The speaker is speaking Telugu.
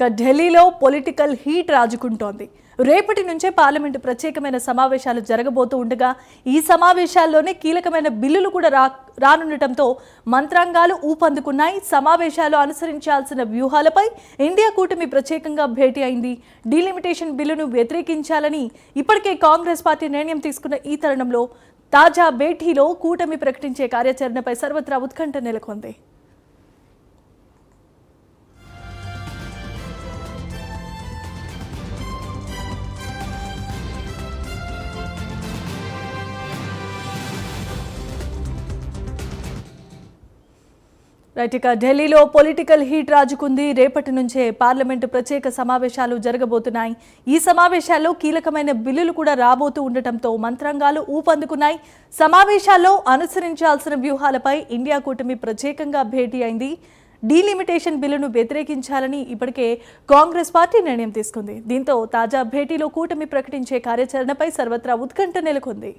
ఢిల్లీలో పొలిటికల్ హీట్ రాజుకుంటోంది. రేపటి నుంచే పార్లమెంటు ప్రత్యేకమైన సమావేశాలు జరగబోతూ ఉండగా ఈ సమావేశాల్లోనే కీలకమైన బిల్లులు కూడా రానుండటంతో మంత్రాంగాలు ఊపందుకున్నాయి. సమావేశాలు అనుసరించాల్సిన వ్యూహాలపై ఇండియా కూటమి ప్రత్యేకంగా భేటీ అయింది. డీలిమిటేషన్ బిల్లును వ్యతిరేకించాలని ఇప్పటికే కాంగ్రెస్ పార్టీ నిర్ణయం తీసుకున్న ఈ తరుణంలో తాజా భేటీలో కూటమి ప్రకటించే కార్యాచరణపై సర్వత్రా ఉత్కంఠ నెలకొంది. ఇక ఢిల్లీలో పొలిటికల్ హీట్ రాజుకుంది. రేపటి నుంచే పార్లమెంటు ప్రత్యేక సమావేశాలు జరగబోతున్నాయి. ఈ సమావేశాల్లో కీలకమైన బిల్లులు కూడా రాబోతూ ఉండటంతో మంత్రాంగాలు ఊపందుకున్నాయి. సమావేశాల్లో అనుసరించాల్సిన వ్యూహాలపై ఇండియా కూటమి ప్రత్యేకంగా భేటీ అయింది. డీలిమిటేషన్ బిల్లును వ్యతిరేకించాలని ఇప్పటికే కాంగ్రెస్ పార్టీ నిర్ణయం తీసుకుంది. దీంతో తాజా భేటీలో కూటమి ప్రకటించే కార్యాచరణపై సర్వత్రా ఉత్కంఠ నెలకొంది.